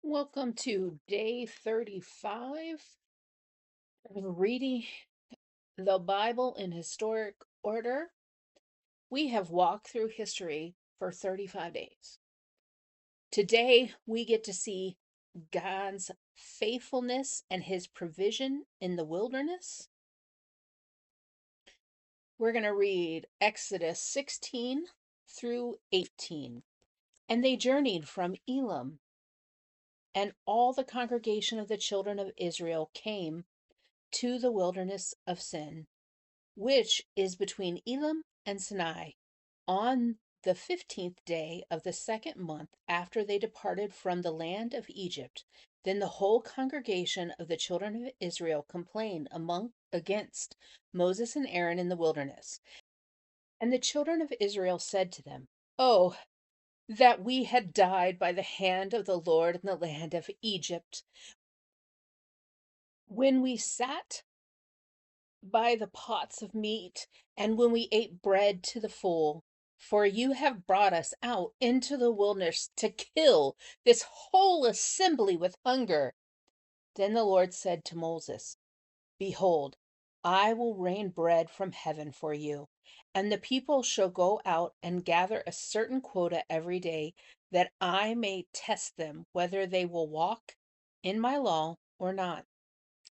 Welcome to day 35 of reading the Bible in historic order. We have walked through history for 35 days. Today, we get to see God's faithfulness and his provision in the wilderness. We're going to read Exodus 16 through 18. And they journeyed from Elim, and all the congregation of the children of Israel came to the wilderness of Sin, which is between Elim and Sinai, on the 15th day of the second month after they departed from the land of Egypt. Then the whole congregation of the children of Israel complained against Moses and Aaron in the wilderness. And the children of Israel said to them, "Oh, that we had died by the hand of the Lord in the land of Egypt, when we sat by the pots of meat, and when we ate bread to the full. For you have brought us out into the wilderness to kill this whole assembly with hunger." Then the Lord said to Moses, "Behold, I will rain bread from heaven for you, and the people shall go out and gather a certain quota every day, that I may test them whether they will walk in my law or not.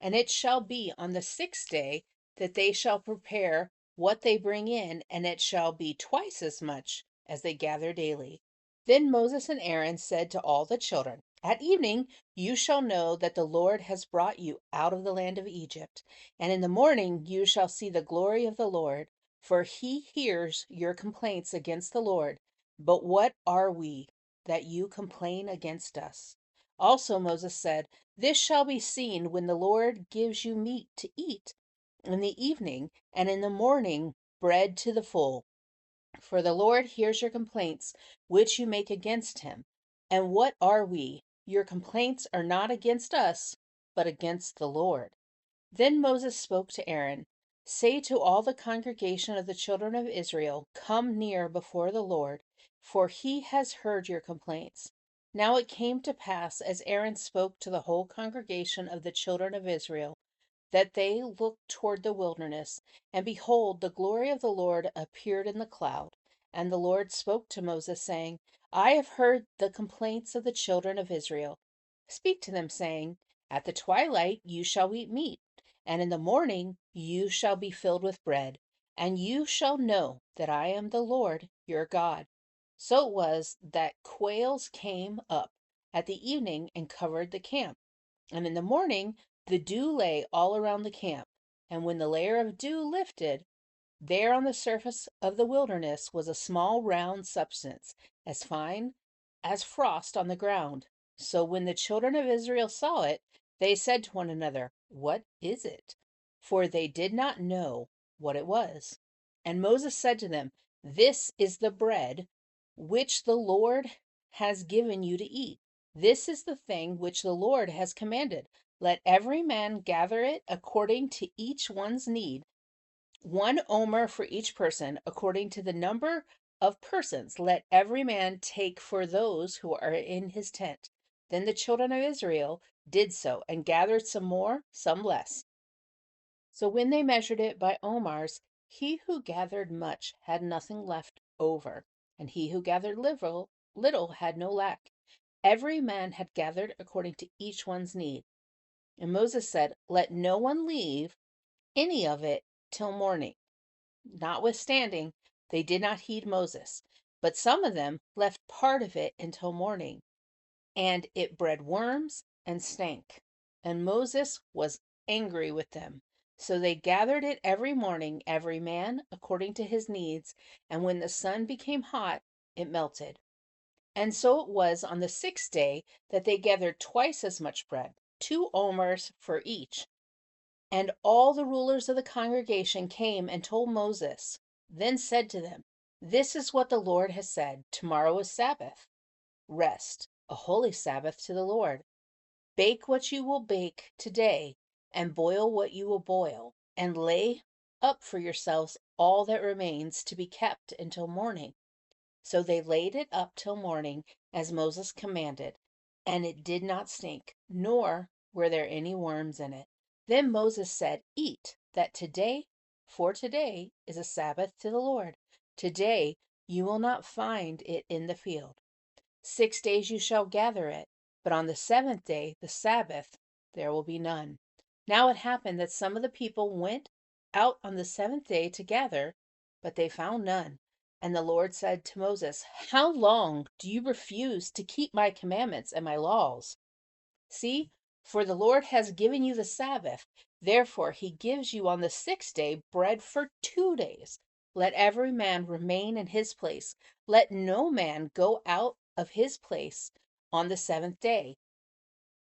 And it shall be on the sixth day that they shall prepare what they bring in, and it shall be twice as much as they gather daily." Then Moses and Aaron said to all the children, "At evening you shall know that the Lord has brought you out of the land of Egypt, and in the morning you shall see the glory of the Lord, for he hears your complaints against the Lord. But what are we that you complain against us?" Also Moses said, "This shall be seen when the Lord gives you meat to eat in the evening, and in the morning bread to the full. For the Lord hears your complaints which you make against him. And what are we? Your complaints are not against us, but against the Lord." Then Moses spoke to Aaron, "Say to all the congregation of the children of Israel, 'Come near before the Lord, for he has heard your complaints.'" Now it came to pass, as Aaron spoke to the whole congregation of the children of Israel, that they looked toward the wilderness, and behold, the glory of the Lord appeared in the cloud. And the Lord spoke to Moses, saying, "I have heard the complaints of the children of Israel. Speak to them, saying, 'At the twilight you shall eat meat, and in the morning you shall be filled with bread, and you shall know that I am the Lord your God.'" So it was that quails came up at the evening and covered the camp. And in the morning the dew lay all around the camp. And when the layer of dew lifted, there on the surface of the wilderness was a small round substance, as fine as frost on the ground. So when the children of Israel saw it, they said to one another, "What is it?" For they did not know what it was. And Moses said to them, "This is the bread which the Lord has given you to eat. This is the thing which the Lord has commanded. Let every man gather it according to each one's need, 1 omer for each person, according to the number of persons. Let every man take for those who are in his tent." Then the children of Israel did so, and gathered some more, some less. So when they measured it by omers, he who gathered much had nothing left over, and he who gathered little had no lack. Every man had gathered according to each one's need. And Moses said, "Let no one leave any of it till morning." Notwithstanding, they did not heed Moses, but some of them left part of it until morning, and it bred worms and stank. And Moses was angry with them. So they gathered it every morning, every man according to his needs, and when the sun became hot, it melted. And so it was on the sixth day that they gathered twice as much bread, 2 omers for each. And all the rulers of the congregation came and told Moses, then said to them, "This is what the Lord has said: Tomorrow is Sabbath, rest, a holy Sabbath to the Lord. Bake what you will bake today, and boil what you will boil, and lay up for yourselves all that remains to be kept until morning." So they laid it up till morning, as Moses commanded. and it did not stink, nor were there any worms in it. Then Moses said, Eat, that today, for today is a Sabbath to the Lord. Today you will not find it in the field. 6 days you shall gather it, but on the seventh day, the Sabbath, there will be none. Now it happened that some of the people went out on the seventh day to gather, but they found none. And the Lord said to Moses, How long do you refuse to keep my commandments and my laws? See, for the Lord has given you the Sabbath. Therefore, he gives you on the sixth day bread for 2 days. Let every man remain in his place. Let no man go out of his place on the seventh day.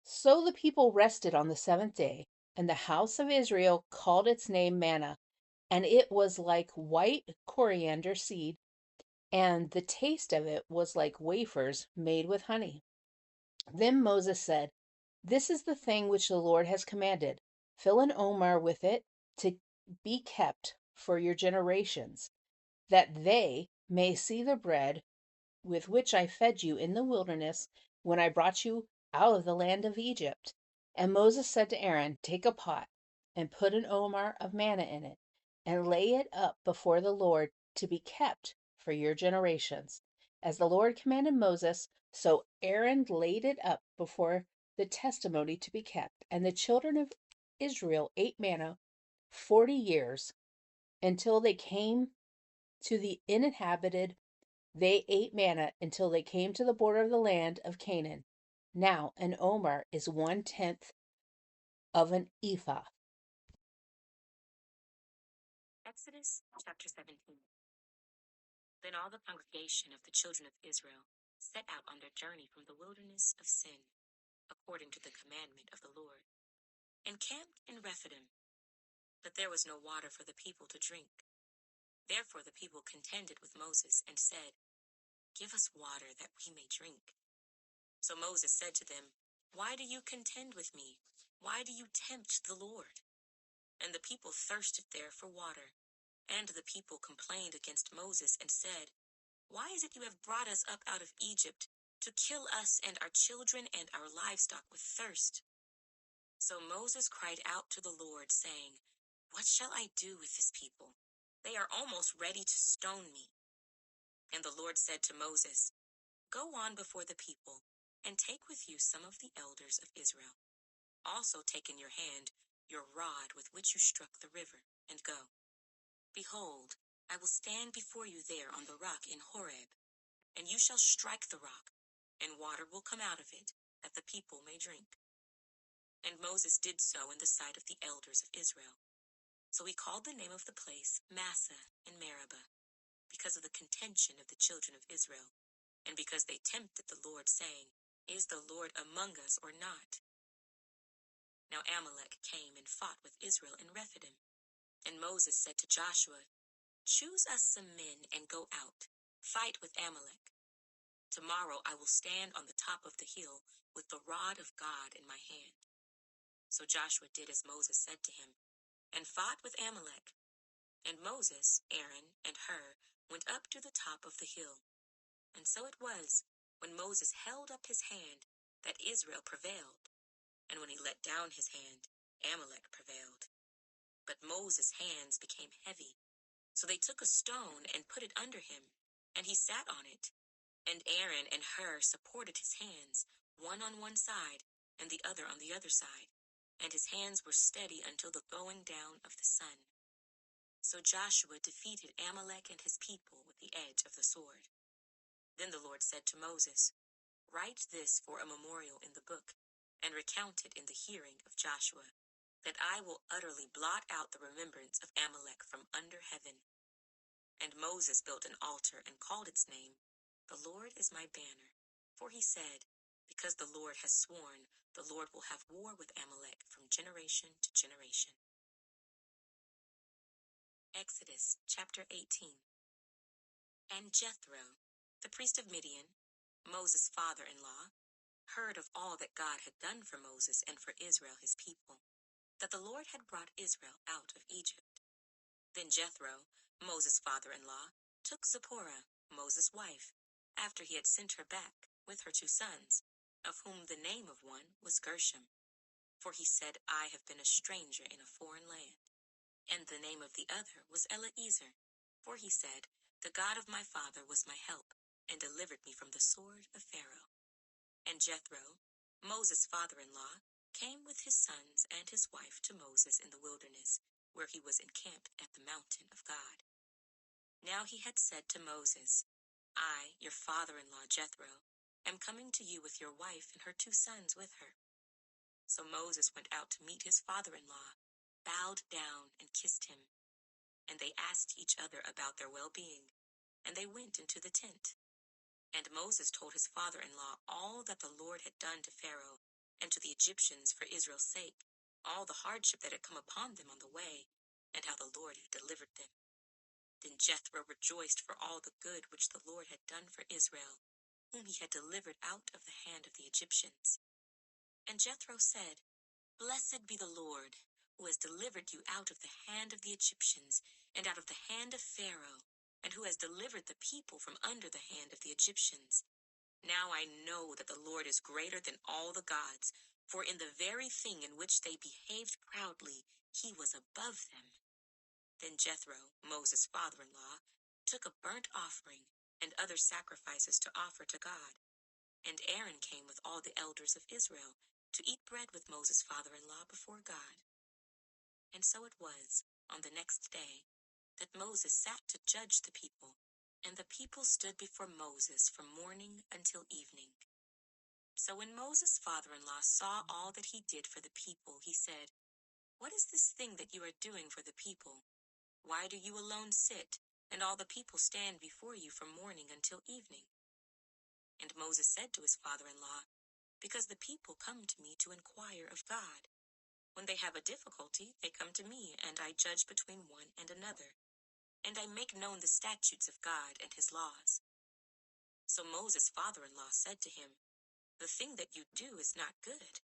So the people rested on the seventh day, and the house of Israel called its name manna, and it was like white coriander seed, and the taste of it was like wafers made with honey. Then Moses said, This is the thing which the Lord has commanded. Fill an omer with it to be kept for your generations, that they may see the bread with which I fed you in the wilderness when I brought you out of the land of Egypt. And Moses said to Aaron, Take a pot and put an omer of manna in it, and lay it up before the Lord to be kept for your generations. As the Lord commanded Moses, so Aaron laid it up before the testimony to be kept. And the children of Israel ate manna 40 years until they came to the uninhabited. They ate manna until they came to the border of the land of Canaan. Now an omer is 1/10 of an ephah. Exodus chapter 17. Then all the congregation of the children of Israel set out on their journey from the wilderness of Sin, according to the commandment of the Lord, and camped in Rephidim. But there was no water for the people to drink. Therefore the people contended with Moses and said, Give us water that we may drink. So Moses said to them, Why do you contend with me? Why do you tempt the Lord? And the people thirsted there for water. And the people complained against Moses and said, Why is it you have brought us up out of Egypt to kill us and our children and our livestock with thirst? So Moses cried out to the Lord, saying, What shall I do with this people? They are almost ready to stone me. And the Lord said to Moses, Go on before the people, and take with you some of the elders of Israel. Also take in your hand your rod with which you struck the river, and go. Behold, I will stand before you there on the rock in Horeb, and you shall strike the rock, and water will come out of it, that the people may drink. And Moses did so in the sight of the elders of Israel. So he called the name of the place Massah in Meribah, because of the contention of the children of Israel, and because they tempted the Lord, saying, Is the Lord among us or not? Now Amalek came and fought with Israel in Rephidim. And Moses said to Joshua, Choose us some men and go out, fight with Amalek. Tomorrow I will stand on the top of the hill with the rod of God in my hand. So Joshua did as Moses said to him, and fought with Amalek. And Moses, Aaron, and Hur went up to the top of the hill. And so it was, when Moses held up his hand, that Israel prevailed. And when he let down his hand, Amalek prevailed. But Moses' hands became heavy. So they took a stone and put it under him, and he sat on it. And Aaron and Hur supported his hands, one on one side, and the other on the other side. And his hands were steady until the going down of the sun. So Joshua defeated Amalek and his people with the edge of the sword. Then the Lord said to Moses, Write this for a memorial in the book, and recount it in the hearing of Joshua, that I will utterly blot out the remembrance of Amalek from under heaven. And Moses built an altar and called its name, The Lord is my banner. For he said, Because the Lord has sworn, the Lord will have war with Amalek from generation to generation. Exodus chapter 18. And Jethro, the priest of Midian, Moses' father-in-law, heard of all that God had done for Moses and for Israel his people, that the Lord had brought Israel out of Egypt. Then Jethro, Moses' father-in-law, took Zipporah, Moses' wife, after he had sent her back with her 2 sons, of whom the name of one was Gershom, for he said, I have been a stranger in a foreign land. And the name of the other was Eleazar, for he said, the God of my father was my help, and delivered me from the sword of Pharaoh. And Jethro, Moses' father-in-law, came with his sons and his wife to Moses in the wilderness, where he was encamped at the mountain of God. Now he had said to Moses, I, your father-in-law Jethro, am coming to you with your wife and her 2 sons with her. So Moses went out to meet his father-in-law, bowed down and kissed him. And they asked each other about their well-being, and they went into the tent. And Moses told his father-in-law all that the Lord had done to Pharaoh and to the Egyptians for Israel's sake, all the hardship that had come upon them on the way, and how the Lord had delivered them. Then Jethro rejoiced for all the good which the Lord had done for Israel, whom he had delivered out of the hand of the Egyptians. And Jethro said, Blessed be the Lord, who has delivered you out of the hand of the Egyptians, and out of the hand of Pharaoh, and who has delivered the people from under the hand of the Egyptians. Now I know that the Lord is greater than all the gods, for in the very thing in which they behaved proudly, he was above them. Then Jethro, Moses' father-in-law, took a burnt offering and other sacrifices to offer to God. And Aaron came with all the elders of Israel to eat bread with Moses' father-in-law before God. And so it was, on the next day, that Moses sat to judge the people, and the people stood before Moses from morning until evening. So when Moses' father-in-law saw all that he did for the people, he said, What is this thing that you are doing for the people? Why do you alone sit, and all the people stand before you from morning until evening? And Moses said to his father-in-law, Because the people come to me to inquire of God. When they have a difficulty, they come to me, and I judge between one and another. And I make known the statutes of God and his laws. So Moses' father-in-law said to him, The thing that you do is not good.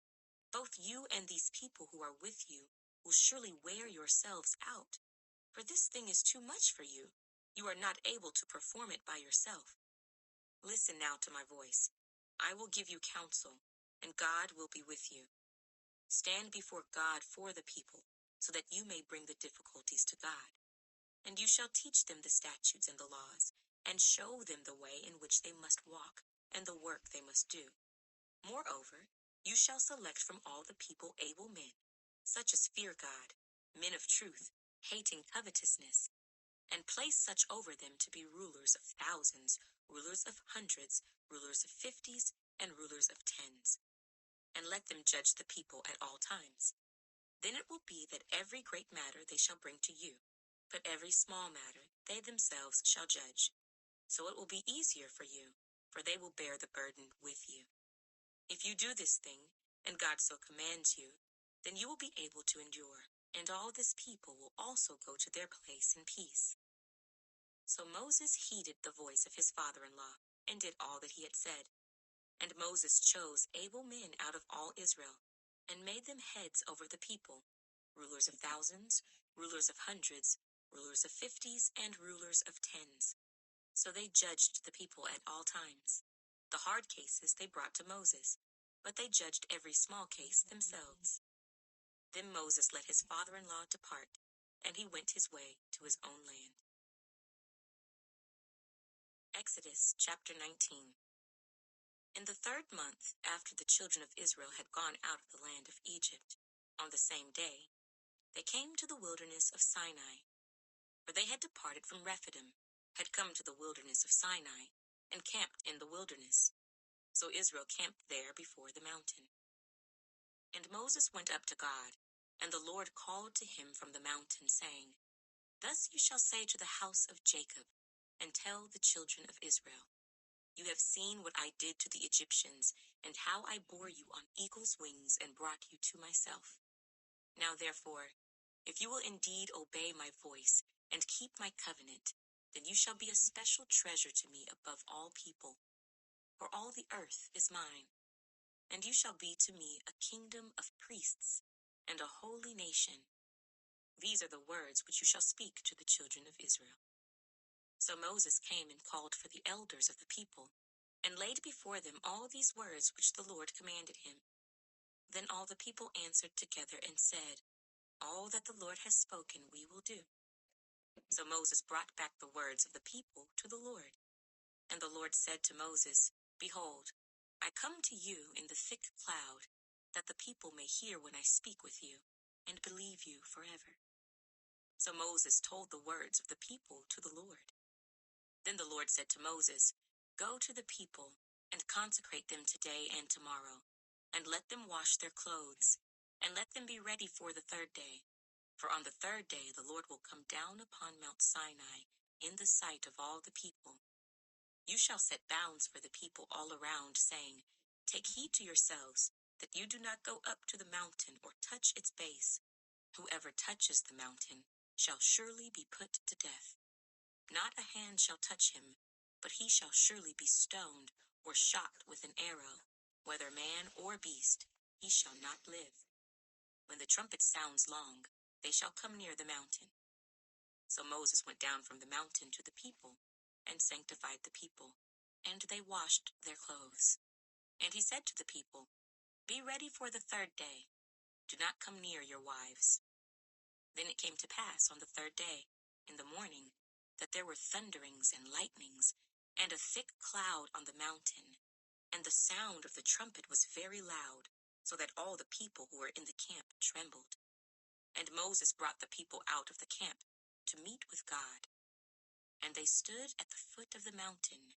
Both you and these people who are with you will surely wear yourselves out. For this thing is too much for you. You are not able to perform it by yourself. Listen now to my voice. I will give you counsel, and God will be with you. Stand before God for the people, so that you may bring the difficulties to God. And you shall teach them the statutes and the laws, and show them the way in which they must walk, and the work they must do. Moreover, you shall select from all the people able men, such as fear God, men of truth, hating covetousness, and place such over them to be rulers of thousands, rulers of hundreds, rulers of 50s, and rulers of 10s. And let them judge the people at all times. Then it will be that every great matter they shall bring to you, but every small matter they themselves shall judge. So it will be easier for you, for they will bear the burden with you. If you do this thing, and God so commands you, then you will be able to endure, and all this people will also go to their place in peace. So Moses heeded the voice of his father-in-law, and did all that he had said. And Moses chose able men out of all Israel, and made them heads over the people, rulers of thousands, rulers of hundreds, rulers of 50s, and rulers of 10s. So they judged the people at all times. The hard cases they brought to Moses, but they judged every small case themselves. Then Moses let his father-in-law depart, and he went his way to his own land. Exodus chapter 19. In the 3rd month after the children of Israel had gone out of the land of Egypt, on the same day, they came to the wilderness of Sinai. For they had departed from Rephidim, had come to the wilderness of Sinai, and camped in the wilderness. So Israel camped there before the mountain. And Moses went up to God, and the Lord called to him from the mountain, saying, Thus you shall say to the house of Jacob, and tell the children of Israel, You have seen what I did to the Egyptians, and how I bore you on eagle's wings and brought you to myself. Now therefore, if you will indeed obey my voice and keep my covenant, then you shall be a special treasure to me above all people. For all the earth is mine, and you shall be to me a kingdom of priests and a holy nation. These are the words which you shall speak to the children of Israel. So Moses came and called for the elders of the people, and laid before them all these words which the Lord commanded him. Then all the people answered together and said, All that the Lord has spoken we will do. So Moses brought back the words of the people to the Lord. And the Lord said to Moses, Behold, I come to you in the thick cloud, that the people may hear when I speak with you, and believe you forever. So Moses told the words of the people to the Lord. Then the Lord said to Moses, Go to the people, and consecrate them today and tomorrow, and let them wash their clothes, and let them be ready for the third day. For on the third day the Lord will come down upon Mount Sinai in the sight of all the people. You shall set bounds for the people all around, saying, Take heed to yourselves, that you do not go up to the mountain or touch its base. Whoever touches the mountain shall surely be put to death. Not a hand shall touch him, but he shall surely be stoned or shot with an arrow. Whether man or beast, he shall not live. When the trumpet sounds long, they shall come near the mountain. So Moses went down from the mountain to the people, and sanctified the people, and they washed their clothes. And he said to the people, Be ready for the third day. Do not come near your wives. Then it came to pass on the third day, in the morning, that there were thunderings and lightnings, and a thick cloud on the mountain, and the sound of the trumpet was very loud, so that all the people who were in the camp trembled. And Moses brought the people out of the camp to meet with God. And they stood at the foot of the mountain.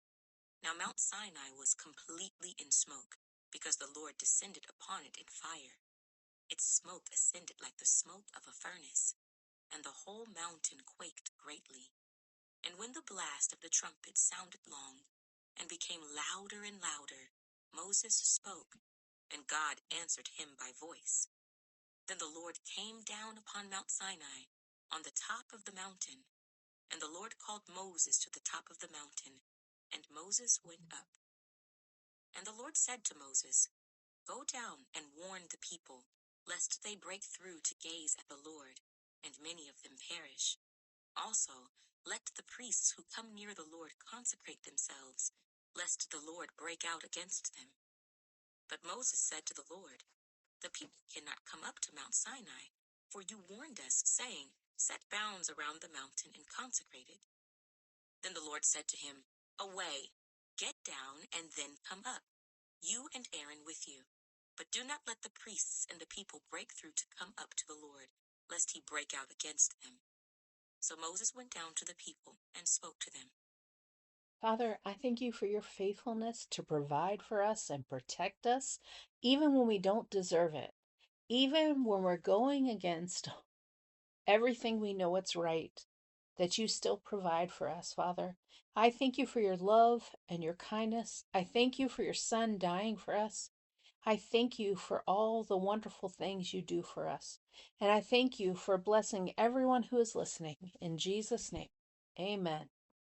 Now Mount Sinai was completely in smoke, because the Lord descended upon it in fire. Its smoke ascended like the smoke of a furnace, and the whole mountain quaked greatly. And when the blast of the trumpet sounded long, and became louder and louder, Moses spoke, and God answered him by voice. Then the Lord came down upon Mount Sinai, on the top of the mountain. And the Lord called Moses to the top of the mountain, and Moses went up. And the Lord said to Moses, Go down and warn the people, lest they break through to gaze at the Lord, and many of them perish. Also, let the priests who come near the Lord consecrate themselves, lest the Lord break out against them. But Moses said to the Lord, The people cannot come up to Mount Sinai, for you warned us, saying, Set bounds around the mountain and consecrate it. Then the Lord said to him, Away, get down, and then come up, you and Aaron with you. But do not let the priests and the people break through to come up to the Lord, lest he break out against them. So Moses went down to the people and spoke to them. Father, I thank you for your faithfulness to provide for us and protect us, even when we don't deserve it, even when we're going against everything we know it's right, that you still provide for us, Father. I thank you for your love and your kindness. I thank you for your Son dying for us. I thank you for all the wonderful things you do for us. And I thank you for blessing everyone who is listening. In Jesus' name, amen.